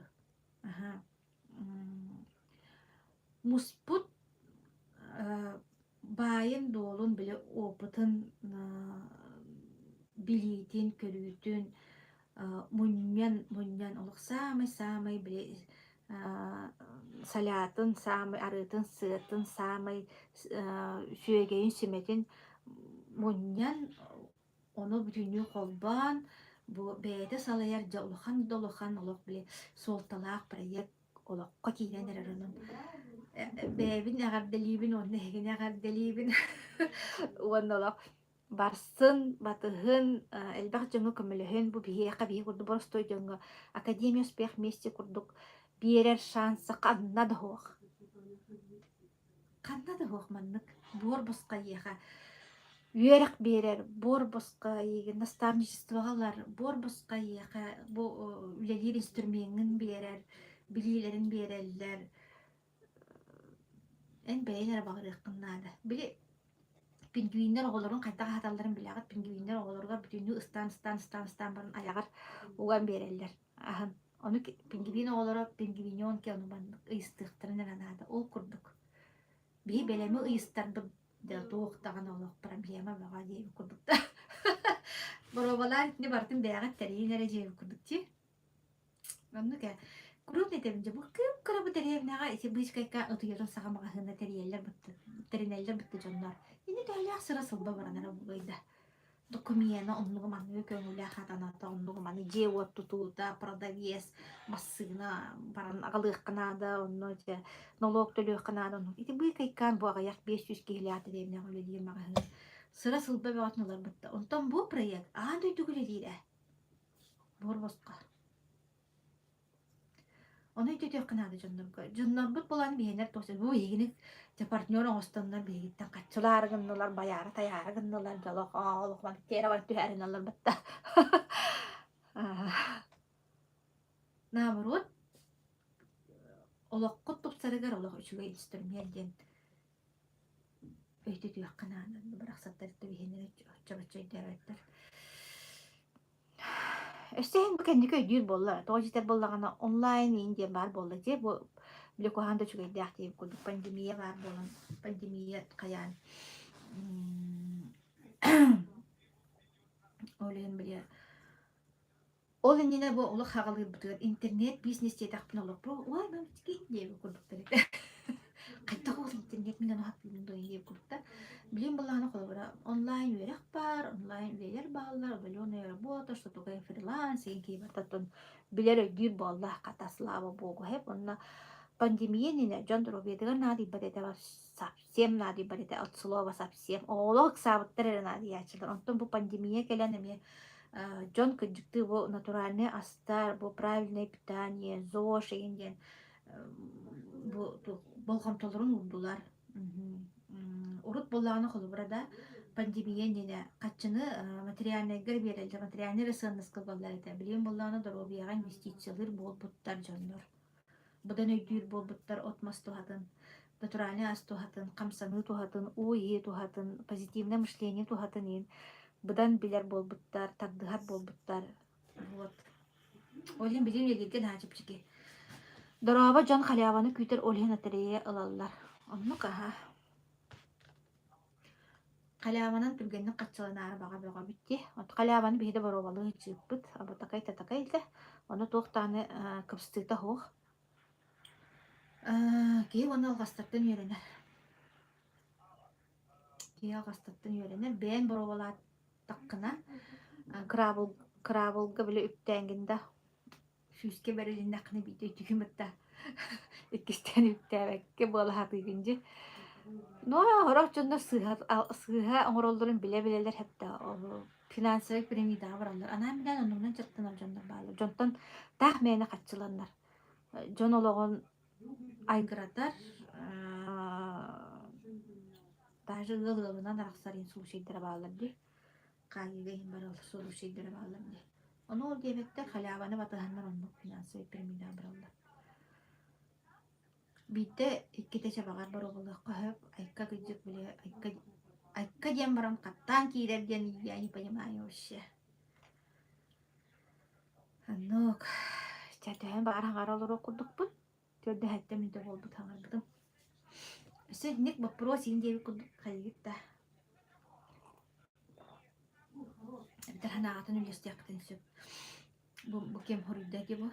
Aha. Musput bayın dolun bile opıtın bilitin, körütün munyan oluk samay bile salatın, samay arıtın, sığıtın, samay süyegeyin sümetin munyan onu bütünlüğü kolban bu beyde salayar jawlahan dolahan olok bile soltalak proyekt olok kakilen erarının bebin agar delibin onu hegin agar delibin onu olok barsın batıhın elbaq jöngo kömülühün bu bihe qabihi kurdu borstoy jöngo Akademia uspeh mesti kurduk birer şansı qanna da hoq manныk bor bosqa yeha Үерек берер, бор босқа еген наставничествоғалар, бор босқа еға үлелер инструментін берер, білейлерін берерлер. Ән бәйінер бағыр еққыннады. Біле, пингвиннер оғылырын қайтаға хаталарын білеғат, пингвиннер оғылырға бүтіні ыстан барын аяғар оған берерлер. Ахын, оны пингвин оғылыры, пингвиньон ке оны бандық ұйыстықтырын әранады, ол күрдік. Бей бәлемі ұйыстарды да тоқтаған олық проблема баға дейбі күрдікті. Боробалар не бартын бәғат тәрейін әрі жейбі күрдікті. Онны кә, күріп нетемінде бұл кім күрі тәрейінеға есе бұйыз қайқа ұтыйырын сағамаға ғына тәрейелер бұтты жонлар. Ені тәулі сыра сылба баранара бұғайда. Докумена оннуғы маны көңілі қатаната, оннуғы маны же отту туыта, продавес, массыгына, баран ағылық қынада, онны же налог төлі қынада, онны. Еті бұй қайқан бұ ағаяқ 500 кейлі аты дейміне ғылы мағағын. Сыра сылба бәғатыналар бұтты. Онтан бұл проект, аған дөйді күлі дейді. Бұр босқа. Оны өте қынады жоннарға. Жоннар бұт боланы бейінер тосы. Бұл егінік партнерін останlar бейгіттен қатшылар гыннылар, баяры таяр гыннылар, жалық, алық, маны тері бар түйәрін алар бұтта. Наоборот, олық құт тұпсарығар, олық үшіге инструментден өйті түйек қынады. Бірақ саттарықты бейінер өтчі-өтчі Өстен бұл кәндікі өйдер болла. Тоғы жетер боллағана онлайн ейінде бар болла. Bile kohanda çuğay dağıtayım kurduk. Pandemiye var bolan. Pandemiye kayan. Öyle bile. Ол инне бу улы хагалый бутыр интернет бизнес тетакпын олоп бу ой мен тики дип курдук берет. Кайта ол интернет менен хат билин до дип курдук. Билим буланы колбара онлайн верек бар, онлайн верер баллар, удаленная работа, что такое фриланс, и ки бататын билер өйдүр балла ката слава богу хеп онна пандемия нене жондро бедер нади барете бар совсем нади барете от слова совсем. Олог сабыттыр нади ячылар. Онтон бу пандемия келен эме Джон кыджыкты бу натуральный астар, бу правильное питание, ЗОЖ егенден бу болгом толорун урдулар. Урут боллаганы холбурада пандемия нене каччыны материальный гер берелди, материальный ресурс кылгалар эте. Билим боллаганы доробияга инвестициялар болбуттар жоннор. Будан өйдүр болбуттар отмас тухатын, натуральный ас тухатын, камсаны тухатын, уйы тухатын, позитивное мышление тухатын. Бұдан білер болбуттар, тагдыхар болбуттар. Вот. Олин билим елерген хачып чеки. Дораба жан халяваны күйтер олин атерее ылаллар. Онну каха. Халяванын түргеннен катчыланары бага бага битти. От халяваны бейде боровалы чыппыт. Абы такай-та. Оны тоқтаны кыпстыта хоқ. Кей оны алғастырттын үйренер. Бән боровалат таққына. Крабылға білі үптәңгінді сүйіске бәрілін ақыны бейді түкімітті үткістен үптәбәкке болы хатығынжы. Но орақ жонда сыға оңыролдырын біле-білелер хәтті финансовый пирамида баралар. Анам білән оныңнан жырттынар жондар балы. Жонтан тақ мәйіні қатшыланар. Жон олығын айгыратар. Даже ылығынан арақсарын сұлу шейдері балар де. Қайығын барал сұлу шейдері балар де. Оны ол демектер халяваны батығаннар онның финансовый пирамида баралар. Бейті иккете чабағар бар оғылы қойып, айқа күджік біле, айқа дем барам қаттан кейдерден, я не понимаю вообще. Аннук, чатайын бағар ағар оқырдық бұл. Төрді әтті мінді болбы таңар бұдым. Сөйтінік вопрос индеви күрдік қайығытта. Әбдір ханағатын үлестіяқтын сөп. Бұл кем хорыйдаги бұл.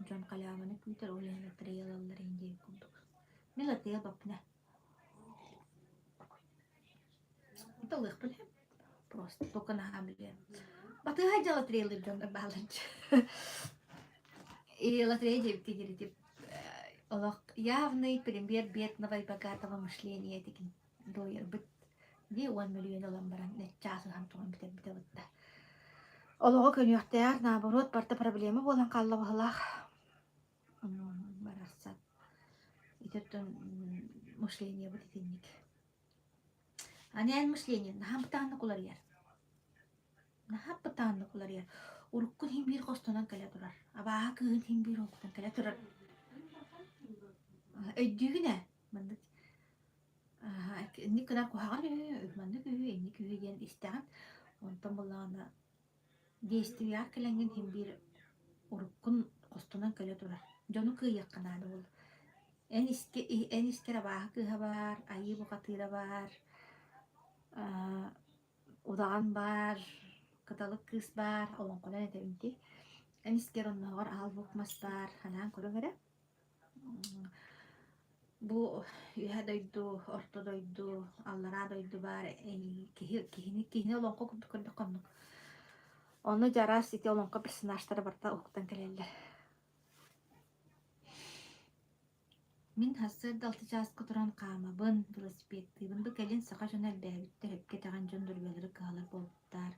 Жон қаламаны күйтер олайны триялалар индеви күрдік. Мен латыял бапына. Это лық білем. Просто только наға білем. Батыға жа латыриялар жондар бағаланчы. И латырия деп кедері деп. Олох явный пример бедного и богатого мышления таким доер бит. Ди 1 миллион олам баран нечасы хантуган бите-бите. Олого көнүктер наоборот барта проблема болан калла бахалах. Барарсат. Итеттен мышление бит итинник. Анен мышление нахамтанны кулар яр. Нахамтанны кулар яр. Уруккун хим бир костонан келе турар. Абаа кыын хим бир окутан келе турар. Öydüğüne mandık. Ne kadar kuhar mandık ne kühüyen isteyen ondan bulana değiştiriyor kelengin hem bir urukun kostunan kale durar. Jonu kıyak kanadı ol. En iskere bahı kıha var, ayı bu katıra var, odağın var, katalık kız var, olan kolan etebinti. En iskere onunla var, al bukmas var, hanan kuru göre. Bu ya doydu, orta doydu, Allah'a doydu var. Kihini olan kokuk kurduk onu. Onu jaras iti olan ko personajları barta oktan keleller. Min hasır daltı jas kuturan kama bın velosipedi. Bın bu gelin sağa jönel bäbittir hep ketagan jönдөр beleri kağlar boluptar.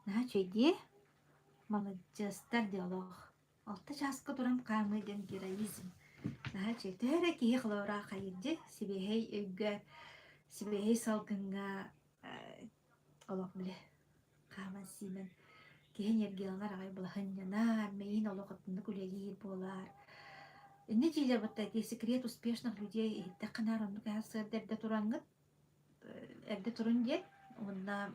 Naha çeydi? Malajastar dialog. Altı jas kuturan kama den heroizm. Наха чектер ки хлора хайди сибехей өггө сибехей салгынга олок биле каман симен кенергиялар агай булаханна мейин олокотунда күлеги болар. Нечилер бутта секрет успешных людей таканар он гасыр дерде турангыт эрде турун дет онда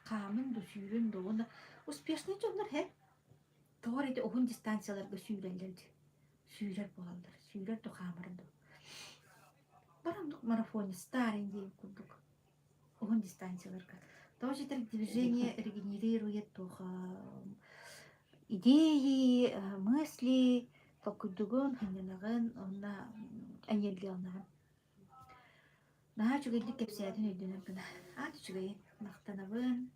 камын дусүрүн доонда успешный жондар хеп тоор эти огун дистанцияларга сүйрелерди. Süüler bulallar. Süüler tuhamırdı. Барамдык марафоне старый день курдук. Он дистанцияларга. Тоже это движение регенерирует туха идеи, мысли, токуйдугун, ханянагын, онна анергиялнагын. Наха чугайдык кепсиятын өйдөнөр гына. Аты чугай мактанабын.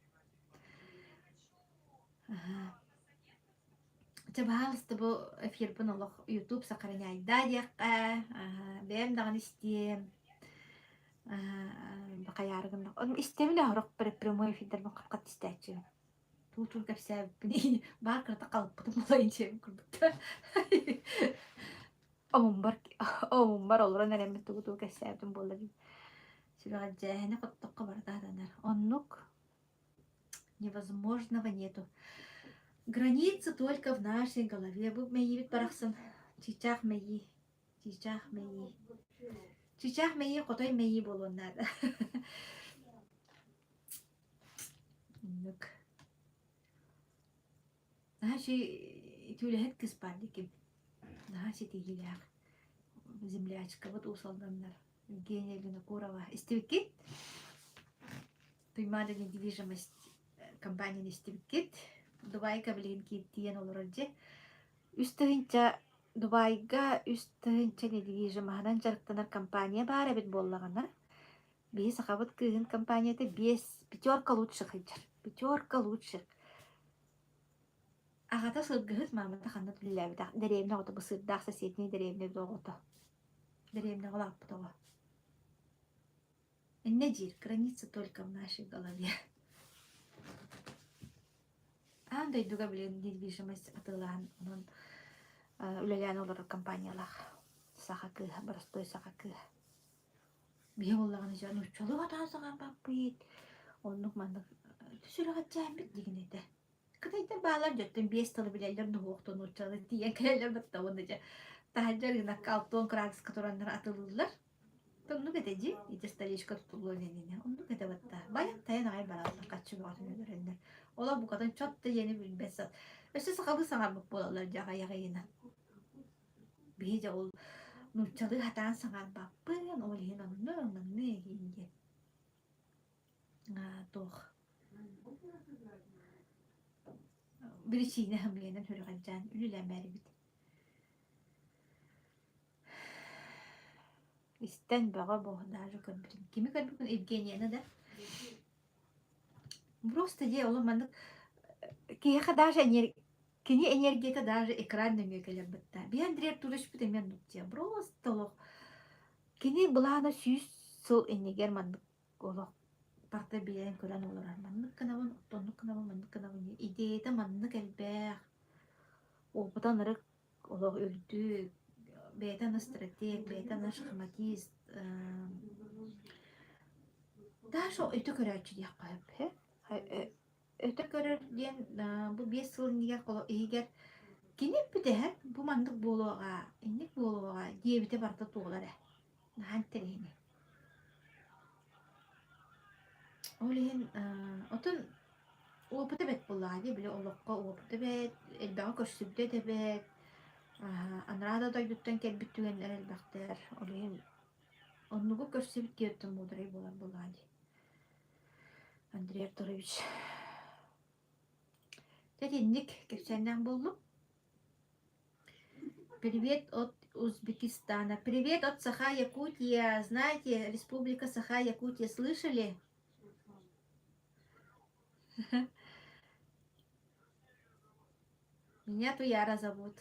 Чабаалысты бу эфирбын олох YouTube сакарыня айда диякка. Бэм даган истем. Бакаярыгын. Он истемле хорок прямой эфирдер баккат истечи. Тут кепсият бини бар кырта калып бутум болайынчы курдукта. Омумбар олора нәремет тугу кепсиятын болду. Сюда джахена коттокка бардааданар. Оннук невозможного нету. Границы только в нашей голове. Бу мейи бит барахсын. Чичах мейи. Чичах мейи котой мейи болоннар. Оннук. Нахаши тюлехет кыспарды ким. Нахаши тигилях. Землячка вот усалданнар. Евгения Винокурова. Истивикит. Туймада недвижимость компания Истивикит. Дубайга билин киттиен олорорже. Үстігінча Дубайга үстігінча недвижимахынан жарықтанар компания бары бит боллағанар. Бейс ақабыт күйін компанияда 5 лучших хайджар. 5 лучших. Ағата сылгығыз мамата қанат білләбі. Дәревіне ғота бұсырдақ сәсетіне дәревіне доғыта. Дәревіне ғылап бұтаға. Не дир, граница только в нашей голове. Андай дуга билен недвижимость атылан, он үлелән олар компаниялар. Сахакы, барастой сахакы. Бие боллаганы жан уччолу атан саган баппыйт. Оннук мандык түсүрөгө жамбит деген эте. Кытайда баалар жөттөн 5 тылы билелер нуоктон уччалы тиен келелер бытта онда жа. Тахажарына калтон кракс которандар атылылар. Тонну кетеji, ите столичка tutulduğu nedeniyle. Onu kete batta. Bayan tayan ay baralar kaçı batın ödürender. Ola bu kadın çok da yeni bir besat. Öse sakalı sana bak bolalar jaga yaga yena. Bihice ol nurçalı hatan sana bak. Ben ol yena ne yenge. Toh. Bir şeyine hamleyenen hürüğacan. Ülülemeri bit. İsten bağa boğdajı kömbürün. Kimi kömbürün Evgeniya'na da. Просто дело манdık. Киха даже кини энергията даже экранны мекелер битта. Би Андрей Турыш бит мен нутя. Просто лох. Кини булана сүйс сол энегер мандык. Олох парта билен көрән олар. Мандык кынабын, тоннук кынабын, мандык кынабын. Идеята мандык элбэх. Опытан ырык олох өлдү. Бейтана стратег, бейтана шахматист. Даже өтө көрәчү дия кайып. Өтө көрөр диен бу 5 yıl niye kolo eğer kinip bide bu mandık buluğa, indik buluğa diye bite barda tuğlara. Nahan tereyni. Olihin otun o pite bet buluğa diye bile olukka o pite bet elbağa köşsübde de bet anrada doyduktan kel bütügenler elbaqtır. Olihin onluğu köşsübde diyordum mudrayı buluğa diye. Андрей Артурович. Тетинник кепсеннен болдум. Привет от Узбекистана. Привет от Саха-Якутия. Знаете, Республика Саха-Якутия слышали? Меня Туяра зовут.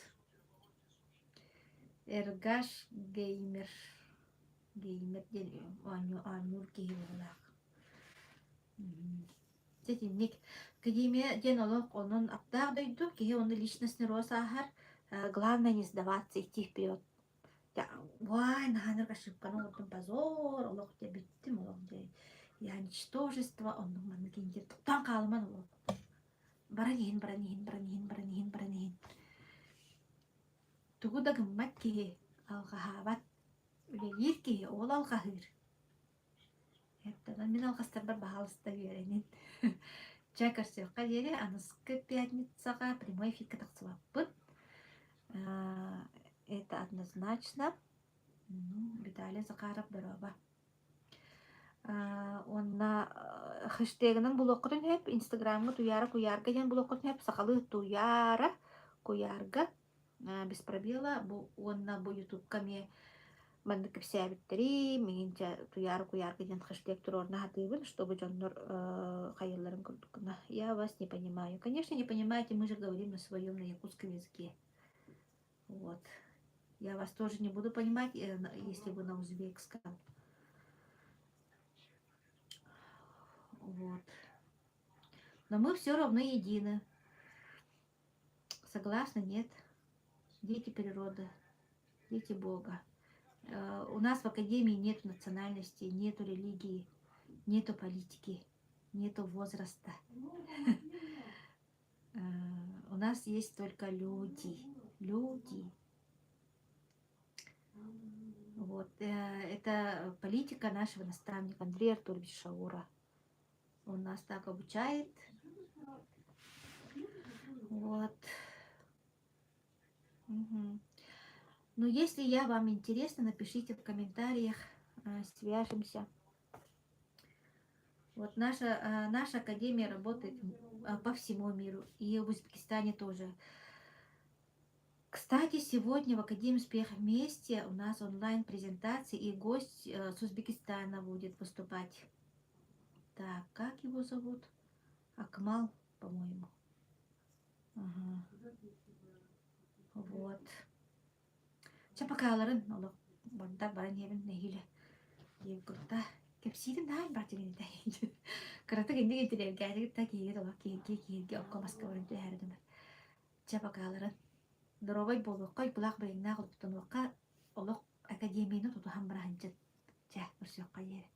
Эргаш Геймер. Геймер дел Анюр Геймерлах. Тетинник Академия ден олох онун аптаах дойду, кеге оны личностный рост ахар, главное не сдаваться, идти вперед. Вай, наханыр ошибканы ордун позор, олох де биттим, олох де я ничтожество, онун маны кендер туктан калыман олох. Баранихин. Тугу да гыммат кеге алгахабат, үлелир кеге ол алгахыр. Мен алгастар бар бахалыста беренин. Чакар сөйқа дере, анысқы пятницаға прямой эфирка тақсылаппын. Это однозначно. Ну, Виталий Захаров дороба. Онна хэштегінің блоккотун хеп инстаграмга туяра куярга ден блоккотун хеп сахалы туяра куярга без пробела бу онна бу ютуб каме манды кепсябиттери мигинче туяра куярга ден хэштег турорна хатыбын чтобы жоннор хайылларын көрдүккүна. Я вас не понимаю. Конечно, не понимаете, мы же говорим на своем, на якутском языке. Вот. Я вас тоже не буду понимать, если вы на узбекском. Вот. Но мы все равно едины. Согласны? Нет. Дети природы, дети Бога. У нас в академии нет национальности, нету религии, нету политики, нету возраста. У нас есть только люди. Люди. Вот. Это политика нашего наставника Андрея Артуровича Шаура. Он нас так обучает. Вот. Угу. Но если вам интересно, напишите в комментариях, свяжемся. Вот наша академия работает по всему миру, и в Узбекистане тоже. Кстати, сегодня в Академии Успеха вместе у нас онлайн-презентация, и гость с Узбекистана будет выступать. Так, как его зовут? Акмал, по-моему. Ага. Вот. Чапакаларын, олох, банда баран ебін нәгілі. Ебі күрта, кепсейдің дайын бар деген дайын. Кырата кенде кетірер, гәдігіт та кейгет олақ, кейге оққа басқа барын түй әрдімір. Чапакаларын. Дорогой болуққой бұлақ біріңна құлыптан оққа олық академияны тұтуған бір анчыт. Жа, бір сөққа ері.